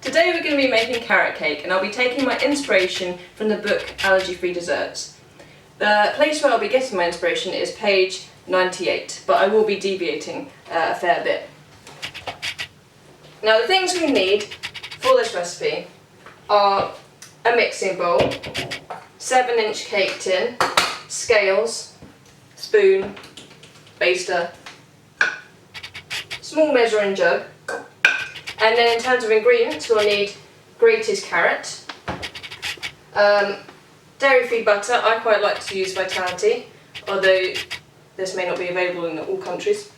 Today we're going to be making carrot cake, and I'll be taking my inspiration from the book Allergy Free Desserts. The place where I'll be getting my inspiration is page 98, but I will be deviating a fair bit. Now the things we need for this recipe are a mixing bowl, 7-inch cake tin, scales, spoon, baster, small measuring jug, and then in terms of ingredients we'll need grated carrot, dairy-free butter. I quite like to use Vitality, although this may not be available in all countries.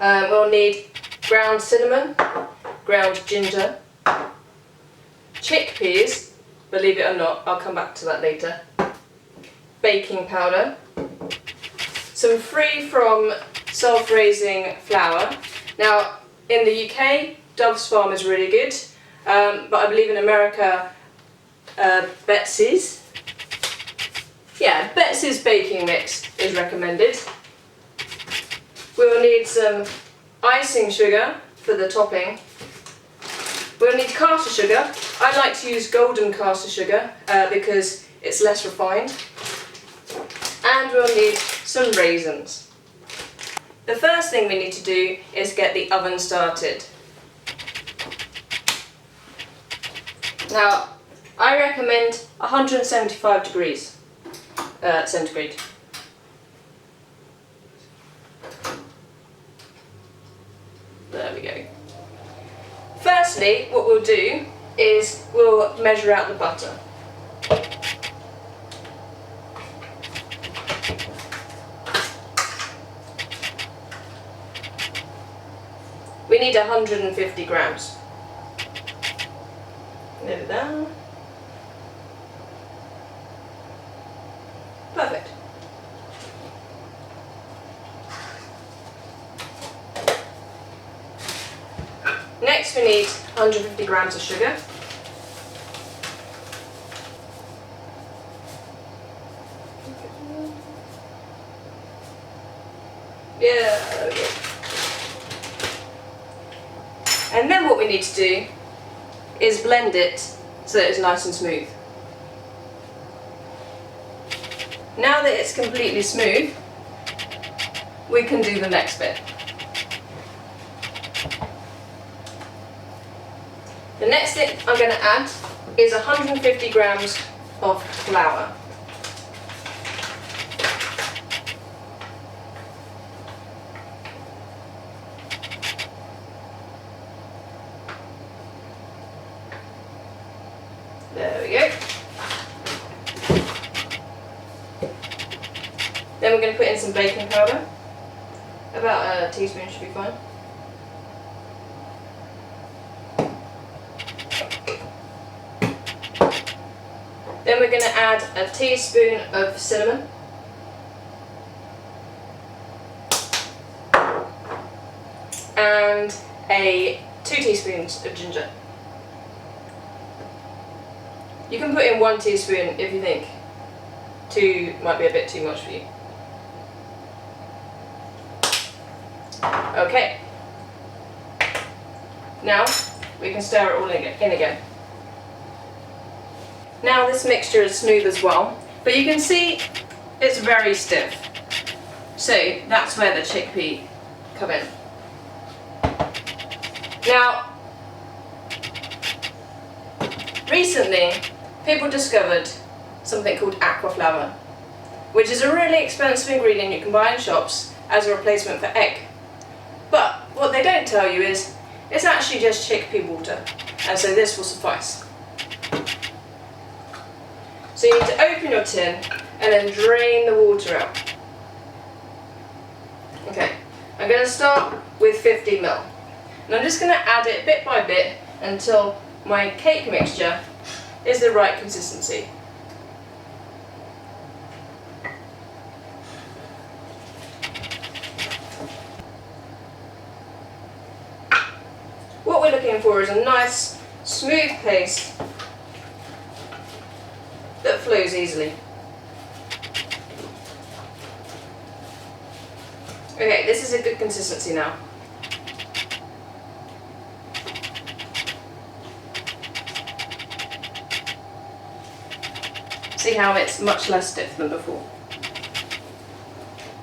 We'll need ground cinnamon, ground ginger, chickpeas, believe it or not, I'll come back to that later, baking powder, some free from self-raising flour. Now in the UK, Dove's Farm is really good, but I believe in America, Betsy's baking mix is recommended. We will need some icing sugar for the topping. We'll need caster sugar. I like to use golden caster sugar because it's less refined. And we'll need some raisins. The first thing we need to do is get the oven started. Now, I recommend 175 degrees centigrade. There we go. Firstly, what we'll do is we'll measure out the butter. We need 150 grams. Note it down. Perfect. Next we need 150 grams of sugar. Yeah, there we go. And then what we need to do is blend it so that it's nice and smooth. Now that it's completely smooth, we can do the next bit. The next thing I'm going to add is 150 grams of flour. There we go. Then we're going to put in some baking powder. About a teaspoon should be fine. Then we're going to add a teaspoon of cinnamon. And 2 teaspoons of ginger. You can put in 1 teaspoon if you think 2 might be a bit too much for you. Okay. Now we can stir it all in again. Now this mixture is smooth as well, but you can see it's very stiff. So that's where the chickpea come in. Now, recently people discovered something called aqua flour, which is a really expensive ingredient you can buy in shops as a replacement for egg. But what they don't tell you is it's actually just chickpea water, and so this will suffice. So you need to open your tin and then drain the water out. Okay, I'm going to start with 50 ml. And I'm just going to add it bit by bit until my cake mixture is the right consistency. What we're looking for is a nice, smooth paste that flows easily. Okay, this is a good consistency now. See how it's much less stiff than before.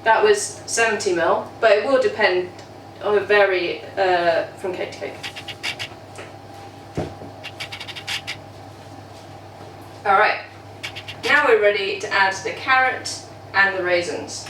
That was 70 ml, but it will depend on vary from cake to cake. Alright, now we're ready to add the carrot and the raisins.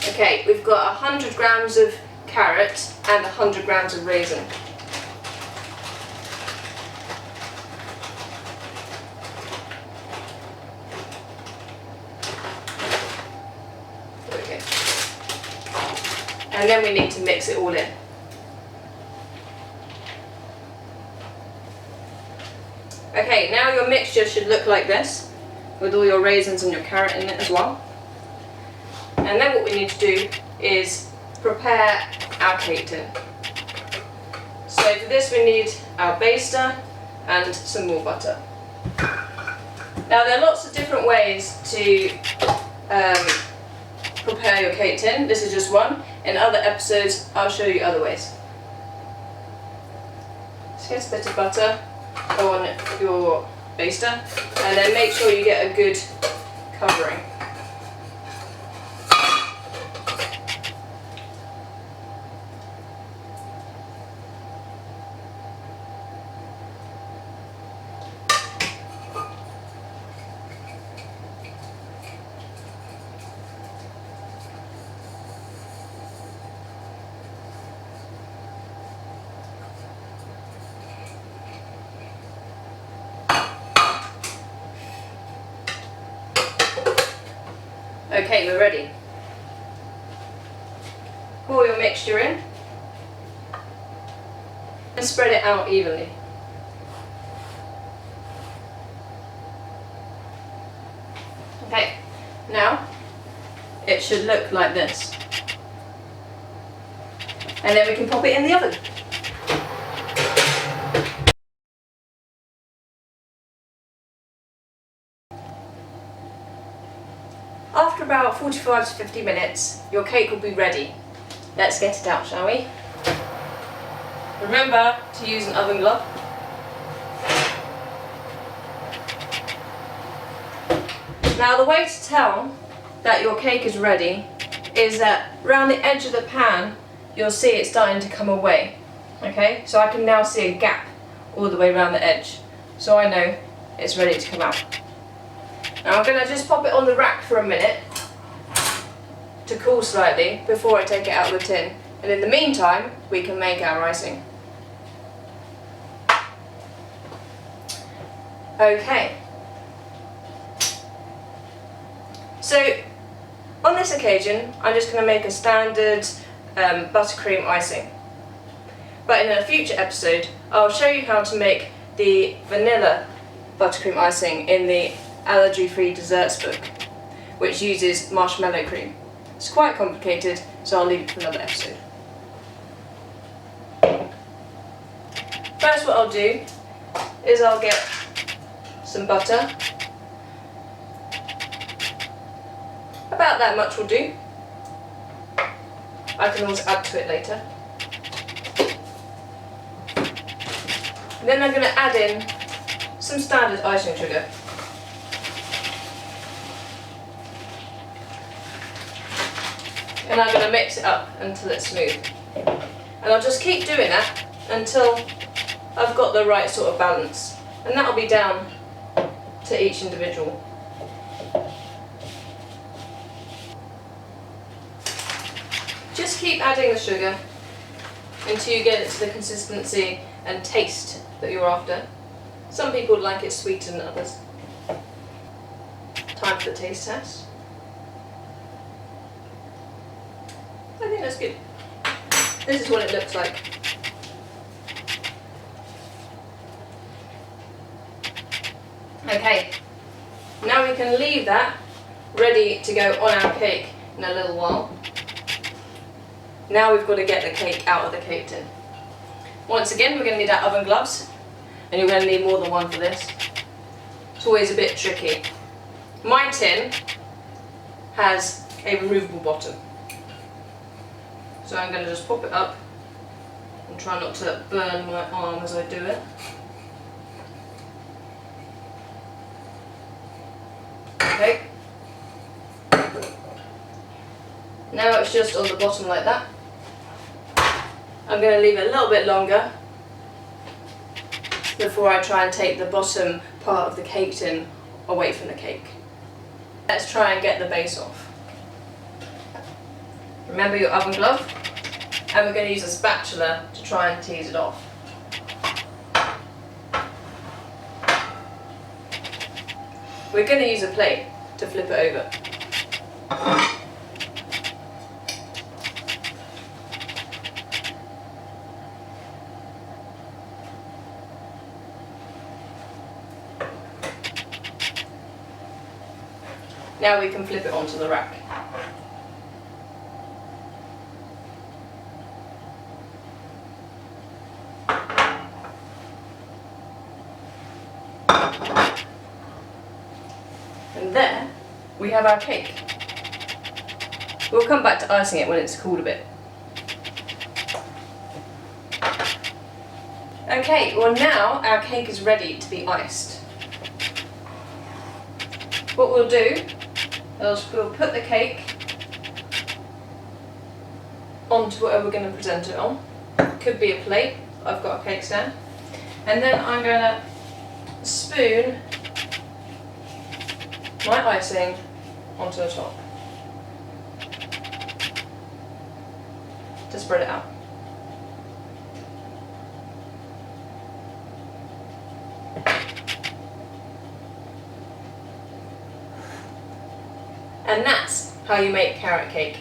Okay, we've got 100 grams of carrot and 100 grams of raisin. There we go. And then we need to mix it all in. Okay, now your mixture should look like this, with all your raisins and your carrot in it as well. And then what we need to do is prepare our cake tin. So for this we need our baster and some more butter. Now there are lots of different ways to prepare your cake tin. This is just one. In other episodes I'll show you other ways. Just get a bit of butter on your baster and then make sure you get a good covering. Okay, we're ready. Pour your mixture in and spread it out evenly. Okay, now it should look like this. And then we can pop it in the oven. After about 45 to 50 minutes, your cake will be ready. Let's get it out, shall we? Remember to use an oven glove. Now the way to tell that your cake is ready is that around the edge of the pan you'll see it starting to come away. Okay, so I can now see a gap all the way around the edge, so I know it's ready to come out. Now I'm going to just pop it on the rack for a minute to cool slightly before I take it out of the tin, and in the meantime we can make our icing. Okay, so on this occasion I'm just going to make a standard buttercream icing, but in a future episode I'll show you how to make the vanilla buttercream icing in the allergy-free desserts book, which uses marshmallow cream. It's quite complicated, so I'll leave it for another episode. First what I'll do is I'll get some butter. About that much will do. I can always add to it later. And then I'm going to add in some standard icing sugar. And I'm going to mix it up until it's smooth. And I'll just keep doing that until I've got the right sort of balance. And that'll be down to each individual. Just keep adding the sugar until you get it to the consistency and taste that you're after. Some people like it sweeter than others. Time for the taste test. I think that's good. This is what it looks like. Okay, now we can leave that ready to go on our cake in a little while. Now we've got to get the cake out of the cake tin. Once again, we're going to need our oven gloves, and you're going to need more than one for this. It's always a bit tricky. My tin has a removable bottom. So I'm going to just pop it up and try not to burn my arm as I do it. Okay. Now it's just on the bottom like that. I'm going to leave it a little bit longer before I try and take the bottom part of the cake tin away from the cake. Let's try and get the base off. Remember your oven glove, and we're going to use a spatula to try and tease it off. We're going to use a plate to flip it over. Now we can flip it onto the rack. And there we have our cake. We'll come back to icing it when it's cooled a bit. Okay, well now our cake is ready to be iced. What we'll do is we'll put the cake onto whatever we're going to present it on. Could be a plate, I've got a cake stand. And then I'm going to spoon my icing onto the top to spread it out. And that's how you make carrot cake.